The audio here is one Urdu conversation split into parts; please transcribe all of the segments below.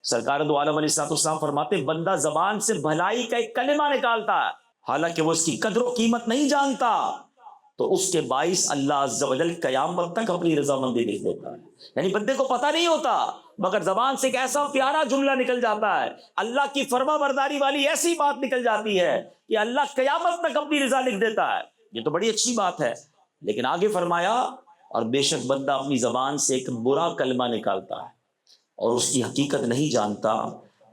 سرکار دو عالم علیہ السلام فرماتے بندہ زبان سے بھلائی کا ایک کلمہ نکالتا ہے حالانکہ وہ اس کی قدر و قیمت نہیں جانتا، تو اس کے باعث اللہ عز و جل قیامت تک اپنی رضامندی لکھ دیتا ہے۔ یعنی بندے کو پتہ نہیں ہوتا مگر زبان سے ایک ایسا پیارا جملہ نکل جاتا ہے، اللہ کی فرما برداری والی ایسی بات نکل جاتی ہے کہ اللہ قیامت تک اپنی رضا لکھ دیتا ہے۔ یہ تو بڑی اچھی بات ہے، لیکن آگے فرمایا اور بے شک بندہ اپنی زبان سے ایک برا کلمہ نکالتا ہے اور اس کی حقیقت نہیں جانتا،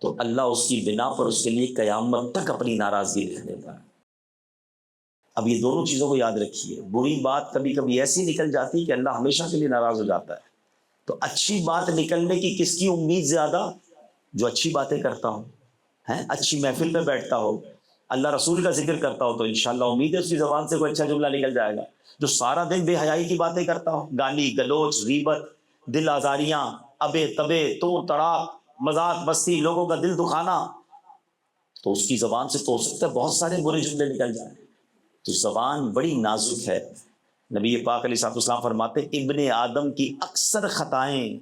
تو اللہ اس کی بنا پر اس کے لیے قیامت تک اپنی ناراضگی لکھ دیتا ہے۔ اب یہ دونوں چیزوں کو یاد رکھیے، بری بات کبھی کبھی ایسی نکل جاتی کہ اللہ ہمیشہ کے لیے ناراض ہو جاتا ہے، تو اچھی بات نکلنے کی کس کی امید زیادہ؟ جو اچھی باتیں کرتا ہو، اچھی محفل میں بیٹھتا ہو، اللہ رسول کا ذکر کرتا ہو، تو انشاءاللہ امید ہے اس کی زبان سے کوئی اچھا جملہ نکل جائے گا۔ جو سارا دن بے حیائی کی باتیں کرتا ہو، گالی گلوچ، غیبت، دل آزاریاں، ابے تبے، توڑ تڑاق، مذاق مستی، لوگوں کا دل دکھانا، تو اس کی زبان سے تو ہو سکتا ہے بہت سارے برے جملے نکل جائیں۔ تو زبان بڑی نازک ہے۔ نبی پاک علیہ الصلوۃ والسلام فرماتے ابن آدم کی اکثر خطائیں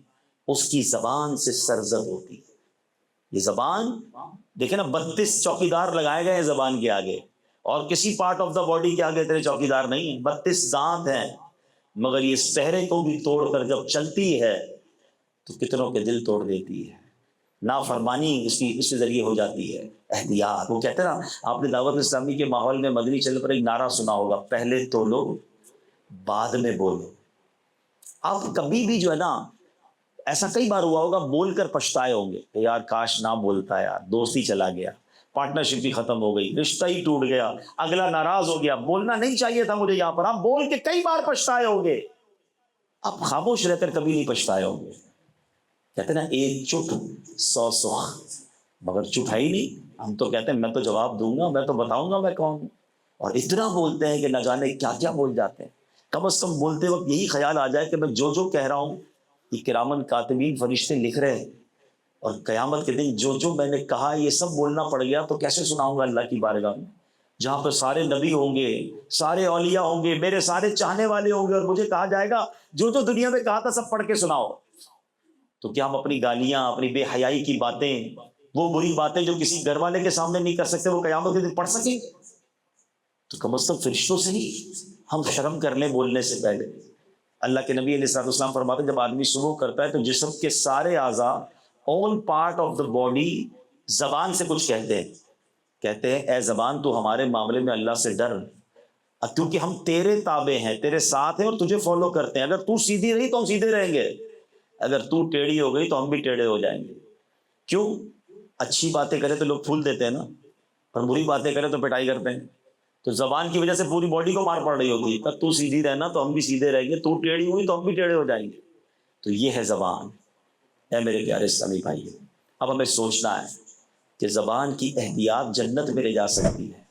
اس کی زبان سے سرزد ہوتی۔ یہ زبان دیکھیں نا، 32 چوکیدار لگائے گئے ہیں زبان کے آگے، اور کسی پارٹ آف دا باڈی کے آگے تیرے چوکیدار نہیں ہیں، 32 دانت ہیں، مگر یہ پہرے کو بھی توڑ کر جب چلتی ہے تو کتنوں کے دل توڑ دیتی ہے۔ نافرمانی اس کے ذریعے ہو جاتی ہے۔ احتیاط، وہ کہتے ہیں نا، آپ نے دعوت اسلامی کے ماحول میں مدنی چل پر ایک نعرہ سنا ہوگا، پہلے تو لو بعد میں بولو۔ اب کبھی بھی جو ہے نا، ایسا کئی بار ہوا ہوگا، بول کر پچھتائے ہوں گے کہ یار کاش نہ بولتا، یار دوستی چلا گیا، پارٹنرشپ بھی ختم ہو گئی، رشتہ ہی ٹوٹ گیا، اگلا ناراض ہو گیا، بولنا نہیں چاہیے تھا مجھے یہاں پر۔ آپ بول کے کئی بار پچھتائے ہوں گے، آپ خاموش رہ کر کبھی نہیں پچھتائے ہوں گے۔ کہتے ہیں نا، ایک چپ 100 سخ، مگر چپ ہے ہی نہیں۔ ہم تو کہتے ہیں میں تو جواب دوں گا، میں تو بتاؤں گا میں کون ہوں، اور اتنا بولتے ہیں کہ نہ جانے کیا کیا بول جاتے ہیں۔ کم از کم بولتے وقت یہی خیال آ جائے کہ میں جو کہہ رہا ہوں یہ کرامن کاتبین فرشتے لکھ رہے ہیں، اور قیامت کے دن جو میں نے کہا یہ سب بولنا پڑ گیا تو کیسے سناؤں گا اللہ کی بارگاہ میں، جہاں پہ سارے نبی ہوں گے، سارے اولیاء ہوں گے، میرے سارے چاہنے والے ہوں گے، اور مجھے کہا جائے گا جو دنیا میں کہا تھا سب پڑھ کے سناؤ۔ تو کیا ہم اپنی گالیاں، اپنی بے حیائی کی باتیں، وہ بری باتیں جو کسی گھر والے کے سامنے نہیں کر سکتے، وہ قیامت کے دن پڑھ سکیں؟ تو کم از کم فرشتوں سے ہی ہم شرم کر لیں بولنے سے پہلے۔ اللہ کے نبی علیہ الصلوۃ والسلام فرماتے ہیں جب آدمی صبح کرتا ہے تو جسم کے سارے اعضاء، all part of the body, زبان سے کچھ کہتے ہیں اے زبان تو ہمارے معاملے میں اللہ سے ڈر، کیونکہ ہم تیرے تابع ہیں، تیرے ساتھ ہیں اور تجھے فالو کرتے ہیں۔ اگر تو سیدھی رہی تو ہم سیدھے رہیں گے، اگر تو ٹیڑھی ہو گئی تو ہم بھی ٹیڑھے ہو جائیں گے۔ کیوں؟ اچھی باتیں کرے تو لوگ پھول دیتے ہیں نا، اور بری باتیں کرے تو پٹائی کرتے ہیں۔ تو زبان کی وجہ سے پوری باڈی کو مار پڑ رہی ہوتی ہے، تو سیدھی رہنا تو ہم بھی سیدھے رہیں گے، تو ٹیڑھی ہوئی تو ہم بھی ٹیڑھے ہو جائیں گے۔ تو یہ ہے زبان۔ اے میرے پیارے اسلامی بھائی، اب ہمیں سوچنا ہے کہ زبان کی احتیاط جنت میں لے جا سکتی ہے۔